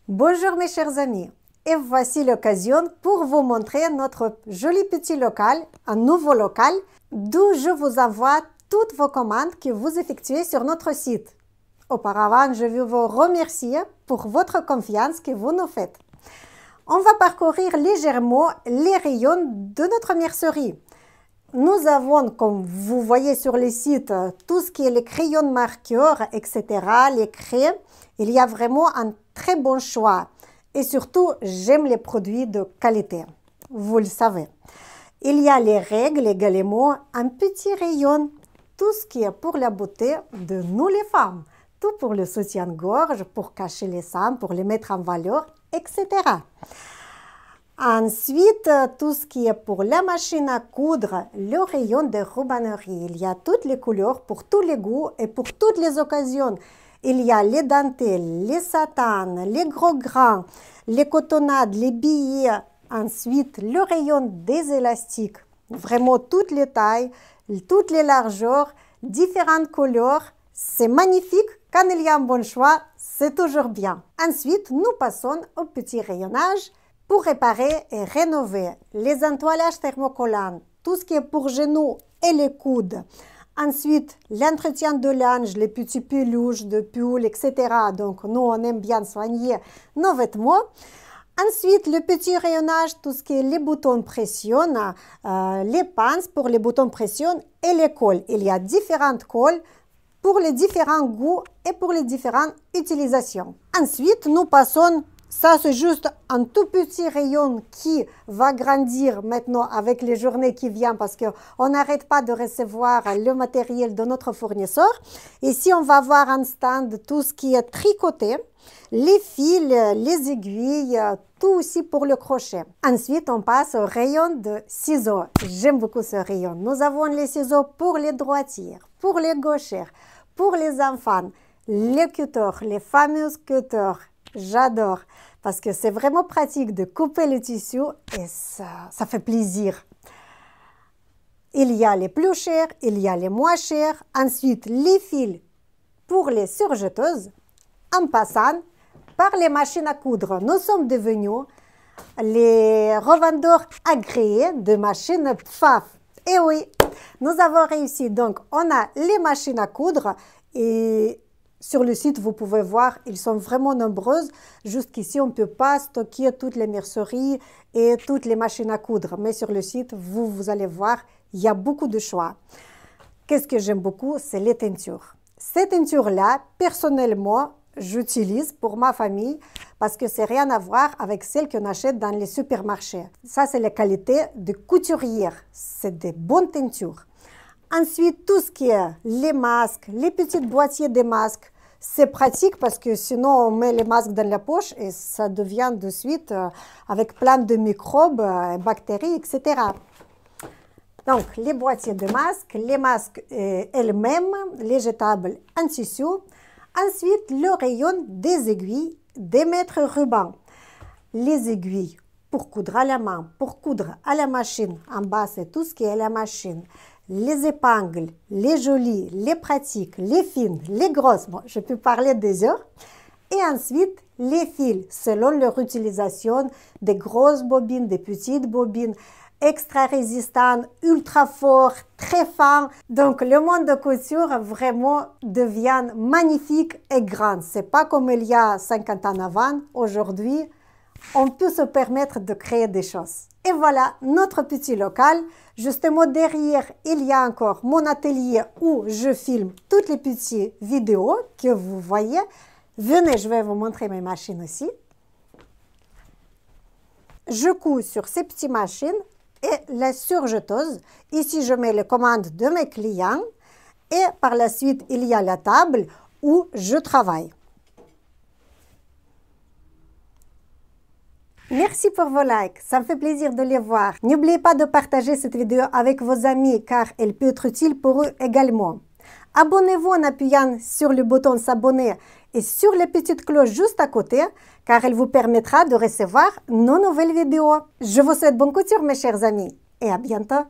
Bonjour mes chers amis, et voici l'occasion pour vous montrer notre joli petit local, un nouveau local, d'où je vous envoie toutes vos commandes que vous effectuez sur notre site. Auparavant, je veux vous remercier pour votre confiance que vous nous faites. On va parcourir légèrement les rayons de notre mercerie. Nous avons, comme vous voyez sur le site, tout ce qui est les crayons marqueurs, etc., les craies. Il y a vraiment un très bon choix. Et surtout, j'aime les produits de qualité. Vous le savez. Il y a les règles également, un petit rayon. Tout ce qui est pour la beauté de nous les femmes. Tout pour le soutien-gorge, pour cacher les seins, pour les mettre en valeur, etc. Ensuite, tout ce qui est pour la machine à coudre, le rayon de rubannerie. Il y a toutes les couleurs pour tous les goûts et pour toutes les occasions. Il y a les dentelles, les satanes, les gros grains, les cotonnades, les billets. Ensuite, le rayon des élastiques. Vraiment toutes les tailles, toutes les largeurs, différentes couleurs. C'est magnifique. Quand il y a un bon choix, c'est toujours bien. Ensuite, nous passons au petit rayonnage pour réparer et rénover les entoilages thermocollants, tout ce qui est pour genoux et les coudes. Ensuite, l'entretien de linge, les petits peluches de poules, etc. Donc, nous, on aime bien soigner nos vêtements. Ensuite, le petit rayonnage, tout ce qui est les boutons pression, les pinces pour les boutons pression et les cols. Il y a différentes cols pour les différents goûts et pour les différentes utilisations. Ensuite, nous passons. Ça, c'est juste un tout petit rayon qui va grandir maintenant avec les journées qui viennent parce qu'on n'arrête pas de recevoir le matériel de notre fournisseur. Ici, on va avoir un stand, tout ce qui est tricoté, les fils, les aiguilles, tout aussi pour le crochet. Ensuite, on passe au rayon de ciseaux. J'aime beaucoup ce rayon. Nous avons les ciseaux pour les droitières, pour les gauchères, pour les enfants, les cutters, les fameux cutters. J'adore parce que c'est vraiment pratique de couper le tissu et ça fait plaisir. Il y a les plus chers, il y a les moins chers. Ensuite, les fils pour les surjeteuses. En passant par les machines à coudre, nous sommes devenus les revendeurs agréés de machines PFAF. Et oui, nous avons réussi. Donc, on a les machines à coudre et sur le site, vous pouvez voir, ils sont vraiment nombreuses. Jusqu'ici, on ne peut pas stocker toutes les merceries et toutes les machines à coudre. Mais sur le site, vous allez voir, il y a beaucoup de choix. Qu'est-ce que j'aime beaucoup? C'est les teintures. Ces teintures-là, personnellement, j'utilise pour ma famille parce que c'est rien à voir avec celles qu'on achète dans les supermarchés. Ça, c'est la qualité de couturière. C'est des bonnes teintures. Ensuite, tout ce qui est les masques, les petits boîtiers des masques, c'est pratique parce que sinon on met les masques dans la poche et ça devient de suite avec plein de microbes, bactéries, etc. Donc, les boîtiers de masques, les masques elles-mêmes, les jetables en tissu. Ensuite, le rayon des aiguilles, des mètres rubans. Les aiguilles pour coudre à la main, pour coudre à la machine. En bas, c'est tout ce qui est à la machine. Les épingles, les jolies, les pratiques, les fines, les grosses. Bon, je peux parler des heures. Et ensuite, les fils, selon leur utilisation, des grosses bobines, des petites bobines, extra résistantes, ultra forts, très fins. Donc, le monde de couture vraiment devient magnifique et grand. C'est pas comme il y a 50 ans avant. Aujourd'hui, on peut se permettre de créer des choses. Et voilà notre petit local. Justement derrière, il y a encore mon atelier où je filme toutes les petites vidéos que vous voyez. Venez, je vais vous montrer mes machines aussi. Je couds sur ces petites machines et la surjeteuse. Ici, je mets les commandes de mes clients. Et par la suite, il y a la table où je travaille. Merci pour vos likes, ça me fait plaisir de les voir. N'oubliez pas de partager cette vidéo avec vos amis car elle peut être utile pour eux également. Abonnez-vous en appuyant sur le bouton s'abonner et sur la petite cloche juste à côté car elle vous permettra de recevoir nos nouvelles vidéos. Je vous souhaite bonne couture mes chers amis et à bientôt.